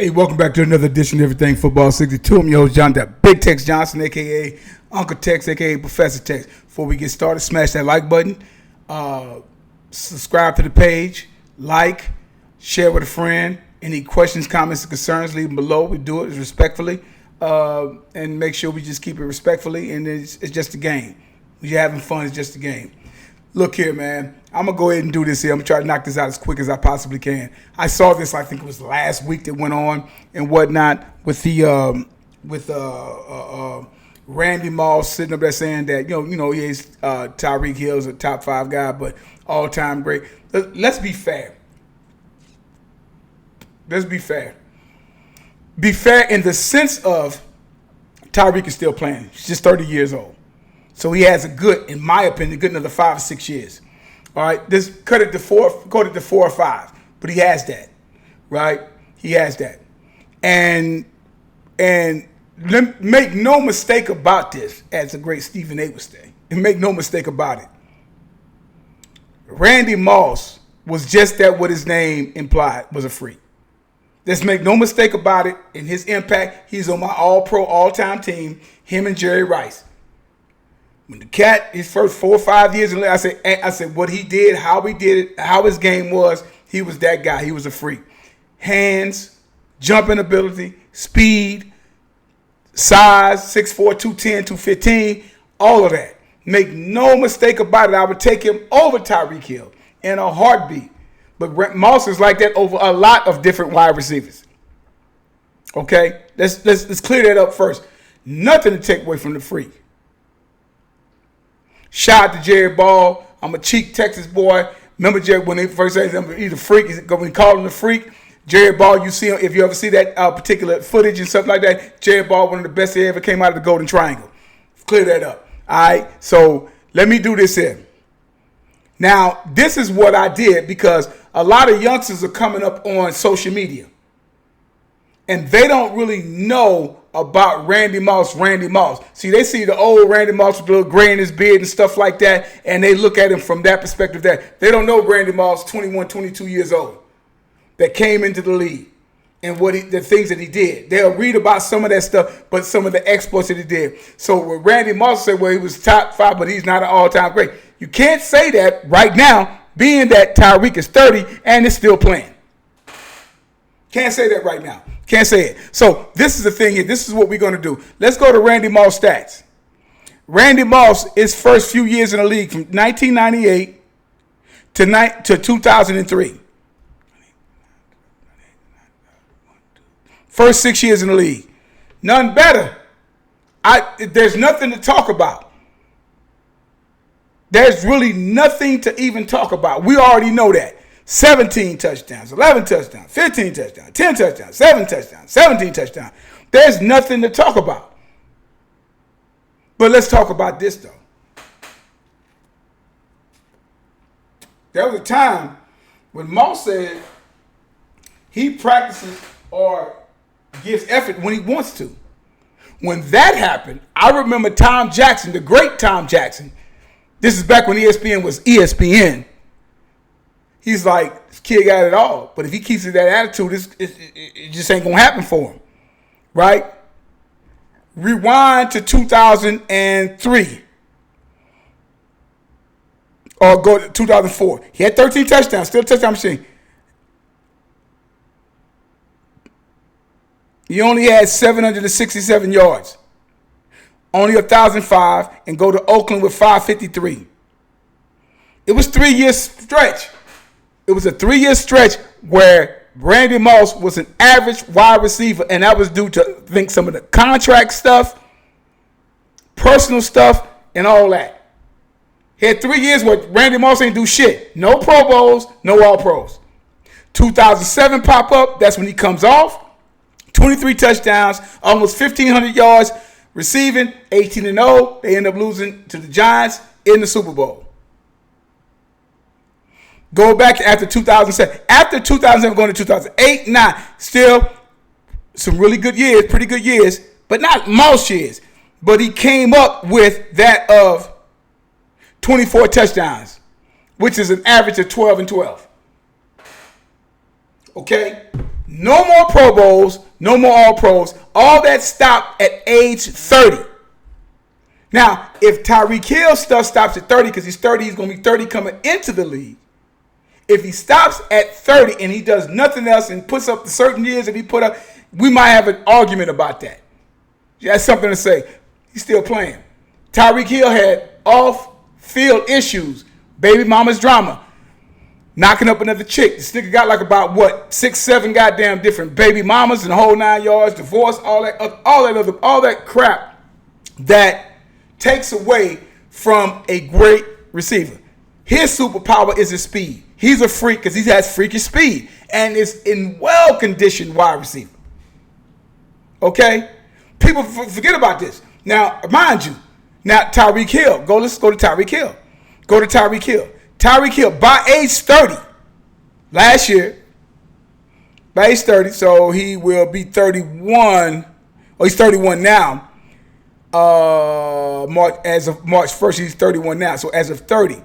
Hey, welcome back to another edition of Everything Football 62. I'm your host, John Big Tex Johnson, a.k.a. Uncle Tex, a.k.a. Professor Tex. Before we get started, smash that like button, subscribe to the page, like, share with a friend. Any questions, comments, or concerns, leave them below. We do it respectfully, and make sure we just keep it respectfully, and it's just a game. We're having fun. It's just a game. Look here, man. I'm going to go ahead and do this here. I'm going to try to knock this out as quick as I possibly can. I saw this, I think it was last week that went on and whatnot with the Randy Moss sitting up there saying that, he's Tyreek Hill's a top 5 guy, but all-time great. Let's be fair. Let's be fair. Be fair in the sense of Tyreek is still playing. He's just 30 years old. So he has in my opinion, good another 5 or 6 years. All right, this cut it to 4 or 5, but he has that, right? He has that, and make no mistake about this, as the great Stephen A would say, and make no mistake about it. Randy Moss was just that what his name implied, was a freak. Let's make no mistake about it. In his impact, he's on my all-pro, all-time team. Him and Jerry Rice. When the cat, his first 4 or 5 years, I said what he did, how he did it, how his game was, he was that guy. He was a freak. Hands, jumping ability, speed, size, 6'4", 210, 215, all of that. Make no mistake about it, I would take him over Tyreek Hill in a heartbeat. But Moss is like that over a lot of different wide receivers. Okay? Let's clear that up first. Nothing to take away from the freak. Shout out to Jerry Ball. I'm a cheap Texas boy. Remember Jerry when they first said he's a freak? When we call him the freak, Jerry Ball. You see him if you ever see that particular footage and stuff like that. Jerry Ball, one of the best that ever came out of the Golden Triangle. Clear that up. All right. So let me do this here. Now this is what I did because a lot of youngsters are coming up on social media, and they don't really know about Randy Moss. See, they see the old Randy Moss with the little gray in his beard and stuff like that, and they look at him from that perspective that they don't know Randy Moss, 21, 22 years old, that came into the league and the things that he did. They'll read about some of that stuff, but some of the exploits that he did. So when Randy Moss said, well, he was top 5, but he's not an all-time great. You can't say that right now, being that Tyreek is 30 and is still playing. Can't say that right now. Can't say it. So this is the thing here. This is what we're going to do. Let's go to Randy Moss stats. Randy Moss, his first few years in the league from 1998 to 2003. First 6 years in the league. None better. There's nothing to talk about. There's really nothing to even talk about. We already know that. 17 touchdowns, 11 touchdowns, 15 touchdowns, 10 touchdowns, 7 touchdowns, 17 touchdowns. There's nothing to talk about. But let's talk about this, though. There was a time when Moss said he practices or gives effort when he wants to. When that happened, I remember Tom Jackson, the great Tom Jackson. This is back when ESPN was ESPN. He's like, this kid got it all. But if he keeps that attitude, it just ain't going to happen for him. Right? Rewind to 2003. Or go to 2004. He had 13 touchdowns. Still a touchdown machine. He only had 767 yards. Only 1,005. And go to Oakland with 553. It was 3 years stretch. It was a 3-year stretch where Randy Moss was an average wide receiver, and that was due to, I think, some of the contract stuff, personal stuff, and all that. He had 3 years where Randy Moss ain't do shit. No Pro Bowls, no All-Pros. 2007 pop up, that's when he comes off. 23 touchdowns, almost 1,500 yards receiving, 18-0. They end up losing to the Giants in the Super Bowl. Go back to after 2007. After 2007, going to 2008, 9. Still some really good years, pretty good years, but not most years. But he came up with that of 24 touchdowns, which is an average of 12 and 12. Okay? No more Pro Bowls, no more All-Pros. All that stopped at age 30. Now, if Tyreek Hill stuff stops at 30, because he's 30, he's going to be 30 coming into the league. If he stops at 30 and he does nothing else and puts up the certain years that he put up, we might have an argument about that. That's something to say. He's still playing. Tyreek Hill had off-field issues, baby mama's drama, knocking up another chick. This nigga got like about 6, 7 goddamn different baby mamas and the whole 9 yards, divorce, all that crap that takes away from a great receiver. His superpower is his speed. He's a freak because he has freakish speed and is in well-conditioned wide receiver. Okay? People forget about this. Now, mind you, now Tyreek Hill. Let's go to Tyreek Hill. Tyreek Hill, by age 30, last year, by age 30, so he will be 31. Oh, he's 31 now. As of March 1st, he's 31 now. So as of 30,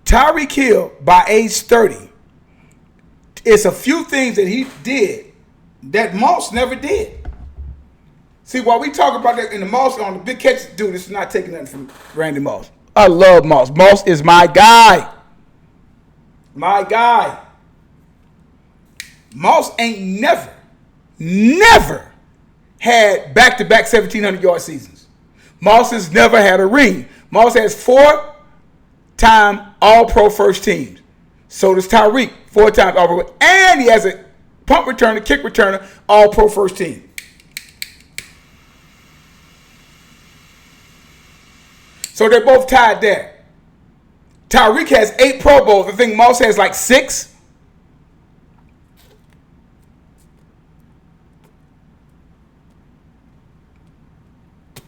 Tyreek Hill, by age 30, it's a few things that he did that Moss never did. See, while we talk about that in the Moss on the big catch, dude, this is not taking nothing from Randy Moss. I love Moss. Moss is my guy. My guy. Moss ain't never had back-to-back 1,700-yard seasons. Moss has never had a ring. Moss has 4-time All-Pro first teams. So does Tyreek, 4-time All-Pro. And he has a punt returner, kick returner, All-Pro first team. So they're both tied there. Tyreek has 8 Pro Bowls. I think Moss has like 6.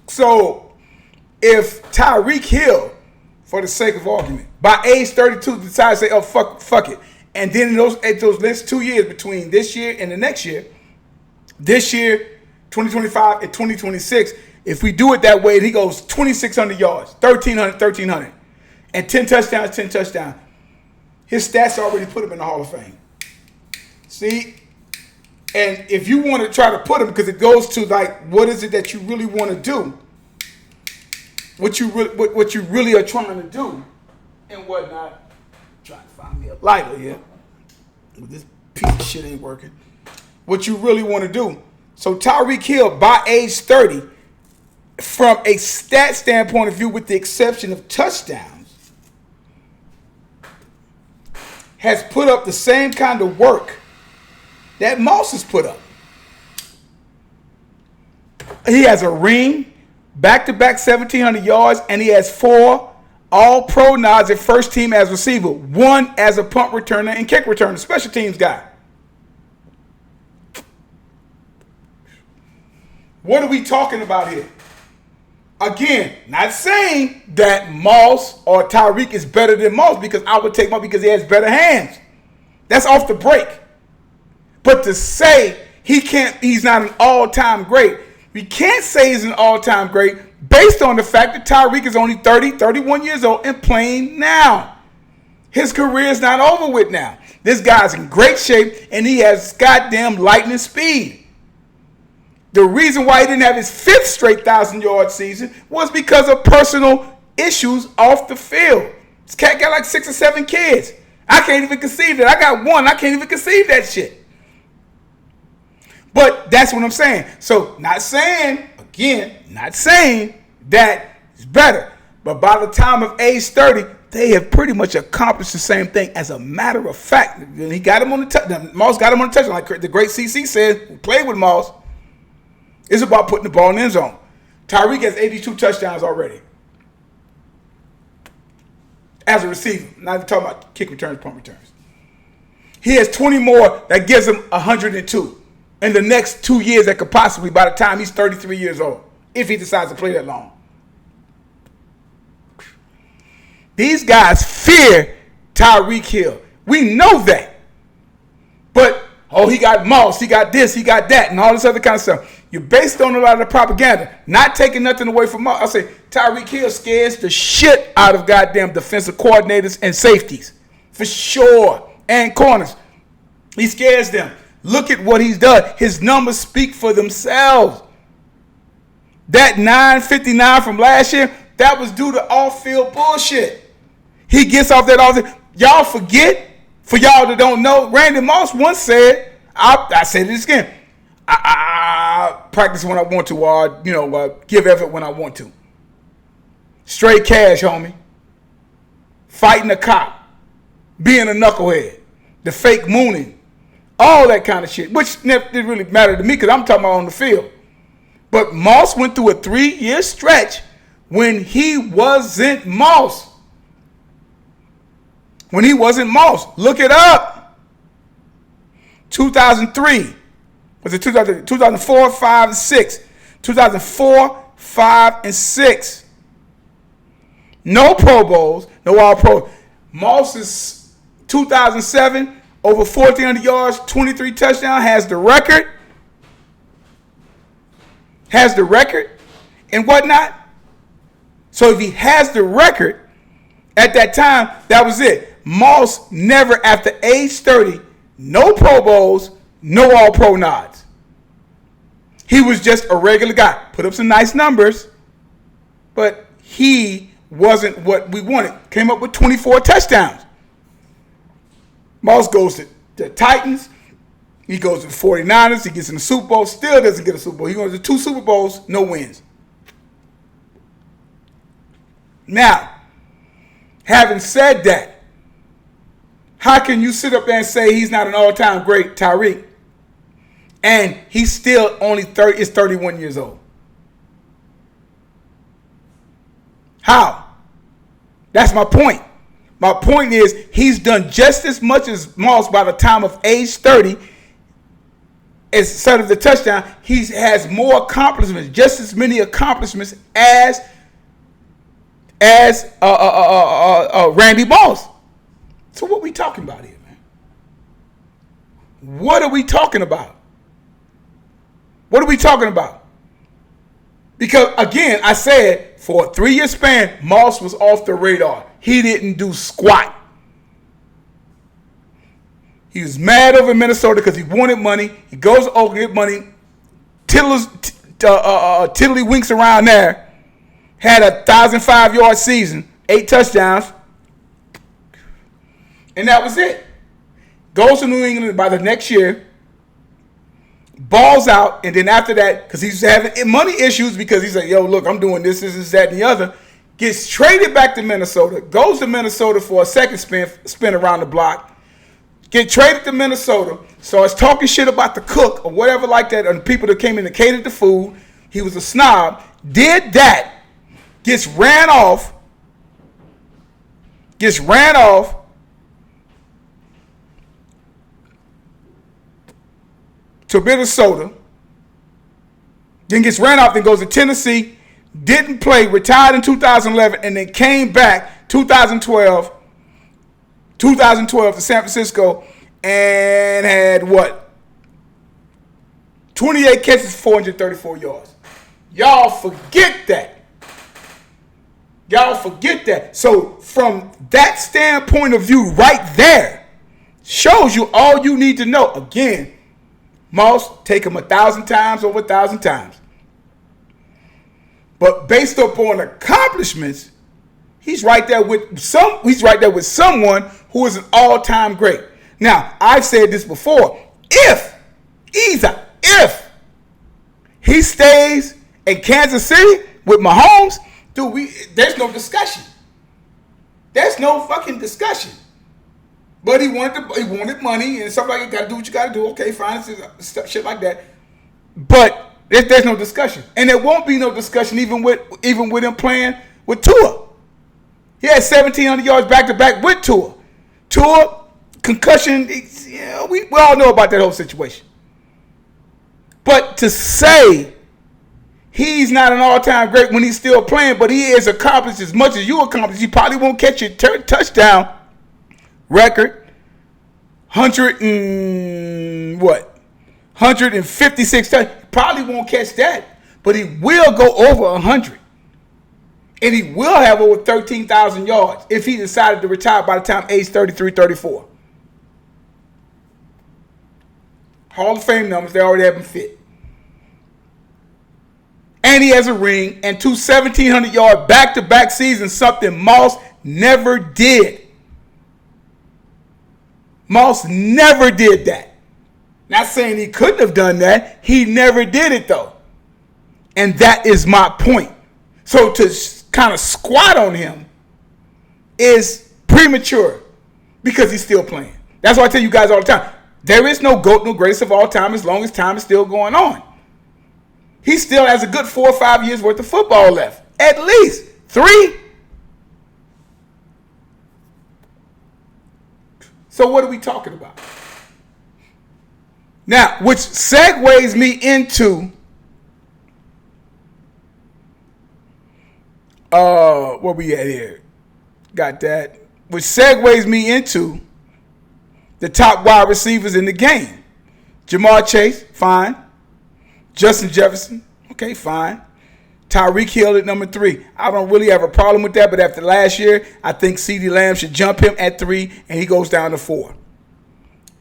So if Tyreek Hill, for the sake of argument, by age 32 decides to say, oh, fuck it. And then in those next 2 years between this year and the next year, this year, 2025 and 2026, if we do it that way, he goes 2,600 yards, 1,300, and 10 touchdowns, 10 touchdowns. His stats already put him in the Hall of Fame. See? And if you want to try to put him, because it goes to like, what is it that you really want to do? What you really are trying to do and whatnot. I'm trying to find me a lighter here. This piece of shit ain't working. What you really want to do. So Tyreek Hill, by age 30, from a stat standpoint of view, with the exception of touchdowns, has put up the same kind of work that Moss has put up. He has a ring, back-to-back 1,700 yards, and he has 4 All-Pro nods at first team as receiver, 1 as a punt returner and kick returner, special teams guy. What are we talking about here? Again, not saying that Moss or Tyreek is better than Moss, because I would take Moss because he has better hands. That's off the break. But to say he's not an all-time great, we can't say he's an all-time great based on the fact that Tyreek is only 30, 31 years old and playing now. His career is not over with now. This guy's in great shape and he has goddamn lightning speed. The reason why he didn't have his 5th straight 1,000-yard season was because of personal issues off the field. This cat got like 6 or 7 kids. I can't even conceive that. I got 1. I can't even conceive that shit. But that's what I'm saying. So not saying that it's better. But by the time of age 30, they have pretty much accomplished the same thing. As a matter of fact, he got him on the touchdown. Moss got him on the touchdown. Like the great CC said, who played with Moss. It's about putting the ball in the end zone. Tyreek has 82 touchdowns already as a receiver. Not even talking about kick returns, punt returns. He has 20 more that gives him 102 in the next 2 years that could possibly, by the time he's 33 years old, if he decides to play that long. These guys fear Tyreek Hill. We know that. But, he got Moss, he got this, he got that, and all this other kind of stuff. You're based on a lot of the propaganda, not taking nothing away from Moss. I say Tyreek Hill scares the shit out of goddamn defensive coordinators and safeties, for sure, and corners. He scares them. Look at what he's done. His numbers speak for themselves. That 959 from last year, that was due to off-field bullshit. He gets off that all. Y'all forget, for y'all that don't know, Randy Moss once said, I said this again, I practice when I want to, or give effort when I want to. Straight cash, homie. Fighting a cop. Being a knucklehead. The fake mooning. All that kind of shit. Which never didn't really matter to me because I'm talking about on the field. But Moss went through a 3-year stretch when he wasn't Moss. When he wasn't Moss. Look it up. 2003. Was it 2004, 5, and 6? 2004, 5, and 6. No Pro Bowls, no All-Pro. Moss is 2007, over 1,400 yards, 23 touchdowns, has the record and whatnot. So if he has the record, at that time, that was it. Moss never, after age 30, no Pro Bowls, no All-Pro nods. He was just a regular guy. Put up some nice numbers, but he wasn't what we wanted. Came up with 24 touchdowns. Moss goes to the Titans. He goes to the 49ers. He gets in the Super Bowl. Still doesn't get a Super Bowl. He goes to 2 Super Bowls, no wins. Now, having said that, how can you sit up there and say he's not an all-time great, Tyreek, and he's still only 31 years old? How? That's my point. My point is he's done just as much as Moss by the time of age 30. Instead of the touchdown, he has more accomplishments, just as many accomplishments as Randy Moss. So what are we talking about here, man? What are we talking about? What are we talking about? Because, again, I said, for a 3-year span, Moss was off the radar. He didn't do squat. He was mad over Minnesota because he wanted money. He goes to Oakland, get money. Tiddlywinks around there. Had a 1,005-yard season, 8 touchdowns. And that was it. Goes to New England by the next year. Balls out, and then after that, because he's having money issues because he's like, yo, look, I'm doing this, that, and the other. Gets traded back to Minnesota. Goes to Minnesota for a second spin around the block. Get traded to Minnesota. Starts talking shit about the cook or whatever like that, and people that came in and catered the food. He was a snob. Did that. Gets ran off. To Minnesota, then gets ran off, then goes to Tennessee, didn't play, retired in 2011, and then came back 2012 to San Francisco and had what? 28 catches, 434 yards. Y'all forget that. So from that standpoint of view right there, shows you all you need to know. Again, Moss, take him 1,000 times over 1,000 times. But based upon accomplishments, he's right there with someone who is an all-time great. Now, I've said this before. If he stays in Kansas City with Mahomes, dude, there's no discussion. There's no fucking discussion. But he wanted money and stuff like that. You got to do what you got to do. Okay, fine, shit like that. But there's no discussion, and there won't be no discussion even with him playing with Tua. He had 1,700 yards back to back with Tua. Tua concussion. We all know about that whole situation. But to say he's not an all-time great when he's still playing, but he has accomplished as much as you accomplished, he probably won't catch your touchdown record, 156 touchdowns. Probably won't catch that, but he will go over 100. And he will have over 13,000 yards if he decided to retire by the time age 33, 34. Hall of Fame numbers. They already have him fit. And he has a ring and 2 1,700-yard back-to-back seasons, something Moss never did. Moss never did that. Not saying he couldn't have done that. He never did it, though. And that is my point. So to kind of squat on him is premature because he's still playing. That's why I tell you guys all the time. There is no GOAT, no greatest of all time as long as time is still going on. He still has a good 4 or 5 years worth of football left. At least 3. So what are we talking about? Now, which segues me into where we at here? Got that. Which segues me into the top wide receivers in the game. Jamar Chase, fine. Justin Jefferson, okay, fine. Tyreek Hill at number 3. I don't really have a problem with that, but after last year, I think CeeDee Lamb should jump him at 3, and he goes down to 4.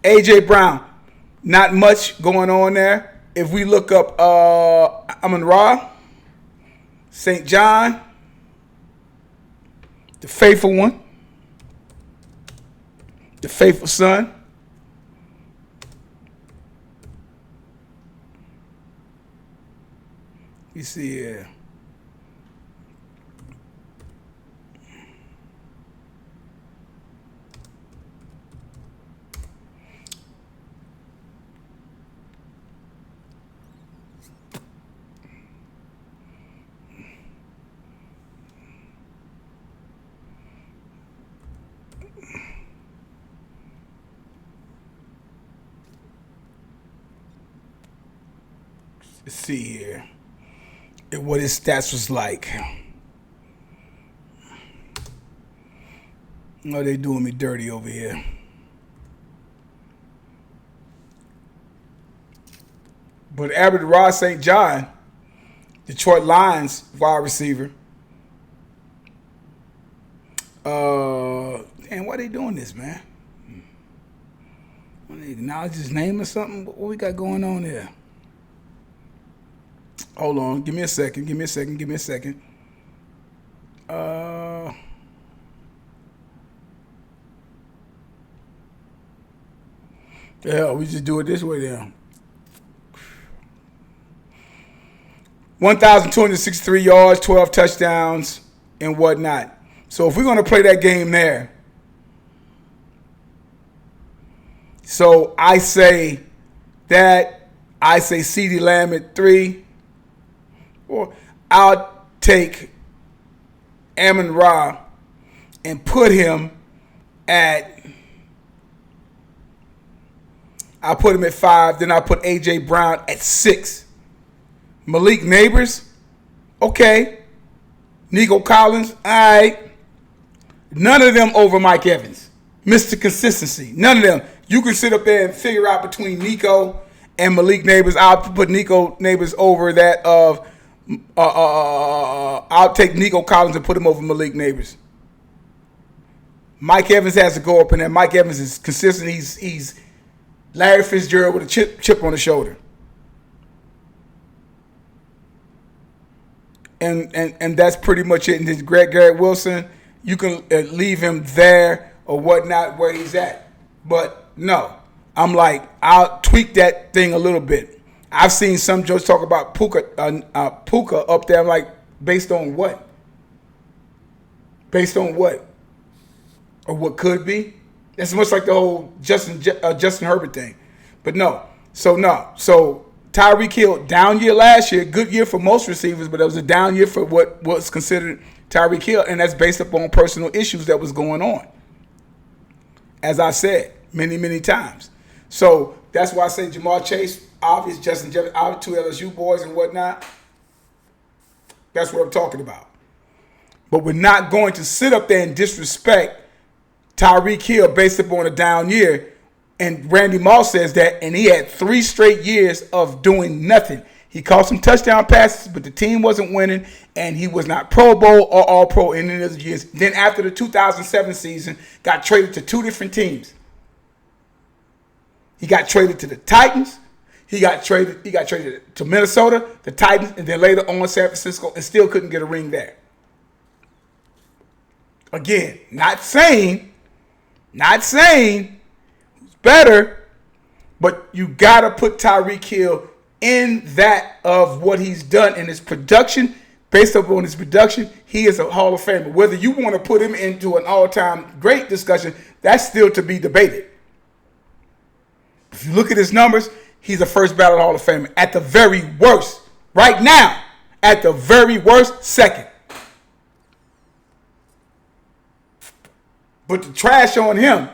A.J. Brown, not much going on there. If we look up Amon-Ra, St. John, the faithful one, the faithful son. You see here. Let's see here. What his stats was like. Oh, they doing me dirty over here. But Amon-Ra St. John, Detroit Lions wide receiver. Damn, why they doing this, man? Want to acknowledge his name or something? What we got going on there? Hold on. Give me a second. The hell, we just do it this way then. 1,263 yards, 12 touchdowns, and whatnot. So if we're going to play that game there, so I say CeeDee Lamb at 3. Or I'll take Amon-Ra and put him at, I'll put him at 5. Then I'll put A.J. Brown at 6. Malik Neighbors, okay. Nico Collins, all right. None of them over Mike Evans. Mr. Consistency. None of them. You can sit up there and figure out between Nico and Malik Neighbors. I'll put Nico Neighbors over that of I'll take Nico Collins and put him over Malik Neighbors. Mike Evans has to go up in there. Mike Evans is consistent. He's Larry Fitzgerald with a chip on the shoulder. And that's pretty much it. And this Garrett Wilson, you can leave him there or whatnot where he's at. But no, I'm like, I'll tweak that thing a little bit. I've seen some jokes talk about Puka up there. I'm like, based on what? Based on what? Or what could be? It's much like the whole Justin Herbert thing. But no. So Tyreek Hill, down year last year, good year for most receivers, but it was a down year for what was considered Tyreek Hill, and that's based upon personal issues that was going on. As I said many, many times. So that's why I say Jamar Chase, obvious, Justin Jefferson, our 2 LSU boys and whatnot. That's what I'm talking about. But we're not going to sit up there and disrespect Tyreek Hill based upon a down year. And Randy Moss says that, and he had 3 straight years of doing nothing. He caught some touchdown passes, but the team wasn't winning, and he was not Pro Bowl or All-Pro in any of those years. Then after the 2007 season, got traded to 2 different teams. He got traded to the Titans He got traded to Minnesota, the Titans, and then later on San Francisco, and still couldn't get a ring there. Again, not saying who's better, but you gotta put Tyreek Hill in that of what he's done in his production. Based upon his production, he is a Hall of Famer. Whether you want to put him into an all-time great discussion, that's still to be debated. If you look at his numbers, he's a first ballot Hall of Famer. At the very worst, right now, at the very worst, second. But the trash on him,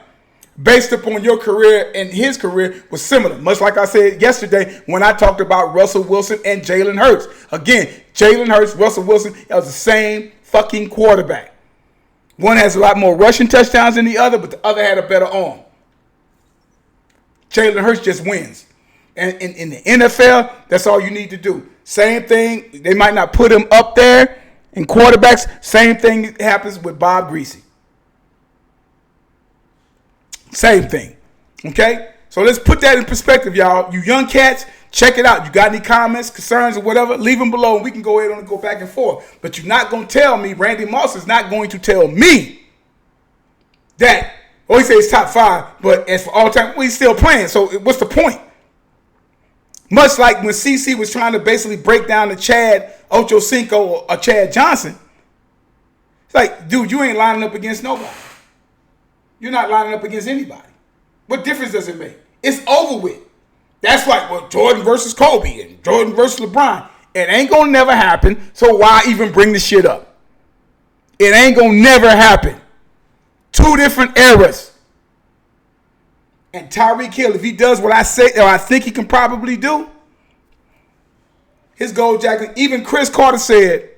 based upon your career and his career, was similar. Much like I said yesterday when I talked about Russell Wilson and Jalen Hurts. Again, Jalen Hurts, Russell Wilson are the same fucking quarterback. One has a lot more rushing touchdowns than the other, but the other had a better arm. Jalen Hurts just wins. And in the NFL, that's all you need to do. Same thing. They might not put him up there in quarterbacks. Same thing happens with Bob Greasy. Same thing. Okay? So let's put that in perspective, y'all. You young cats, check it out. You got any comments, concerns, or whatever, leave them below, and we can go ahead and go back and forth. But you're not going to tell me, Randy Moss is not going to tell me that, he says he's top 5, but as for all time, well, he's still playing. So what's the point? Much like when CC was trying to basically break down the Chad Ochocinco or Chad Johnson. It's like, dude, you ain't lining up against nobody. You're not lining up against anybody. What difference does it make? It's over with. That's like, well, Jordan versus Kobe and Jordan versus LeBron. It ain't going to never happen, so why even bring the shit up? It ain't going to never happen. Two different eras. And Tyreek Hill, if he does what I say, or I think he can probably do, his goal jacket, even Chris Carter said,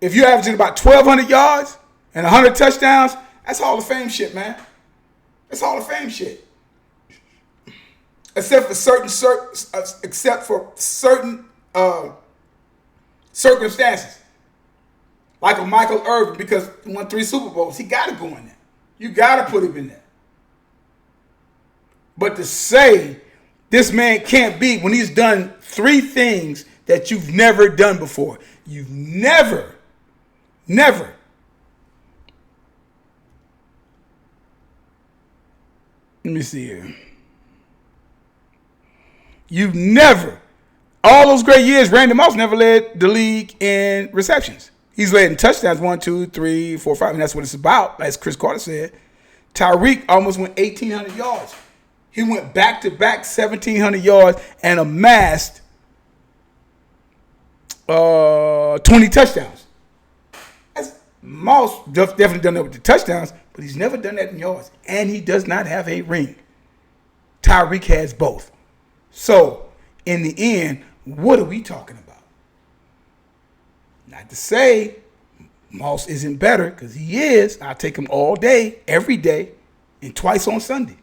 if you're averaging about 1,200 yards and 100 touchdowns, that's Hall of Fame shit, man. That's Hall of Fame shit. Except for certain circumstances. Like a Michael Irvin, because he won 3 Super Bowls. He got to go in there. You got to put him in there. But to say this man can't be when he's done 3 things that you've never done before. You've never. Let me see here. You've never, all those great years, Randy Moss never led the league in receptions. He's led in touchdowns 1, 2, 3, 4, 5, and that's what it's about, as Chris Carter said. Tyreek almost went 1,800 yards. He went back-to-back 1,700 yards and amassed 20 touchdowns. Moss definitely done that with the touchdowns, but he's never done that in yards. And he does not have a ring. Tyreek has both. So, in the end, what are we talking about? Not to say Moss isn't better, because he is. I'll take him all day, every day, and twice on Sunday.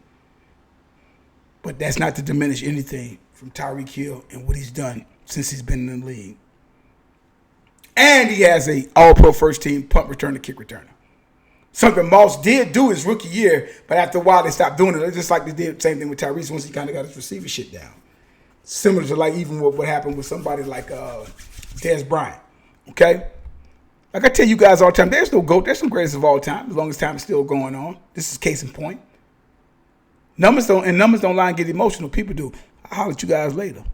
But that's not to diminish anything from Tyreek Hill and what he's done since he's been in the league. And he has a all-pro first-team punt returner, kick returner. Something Moss did do his rookie year, but after a while they stopped doing it. Just like they did the same thing with Tyrese once he kind of got his receiver shit down. Similar to like even what happened with somebody like Dez Bryant. Okay? Like I tell you guys all the time, there's no GOAT. There's some greatest of all time, as long as time is still going on. This is case in point. Numbers don't lie and get emotional. People do. I'll holler at you guys later.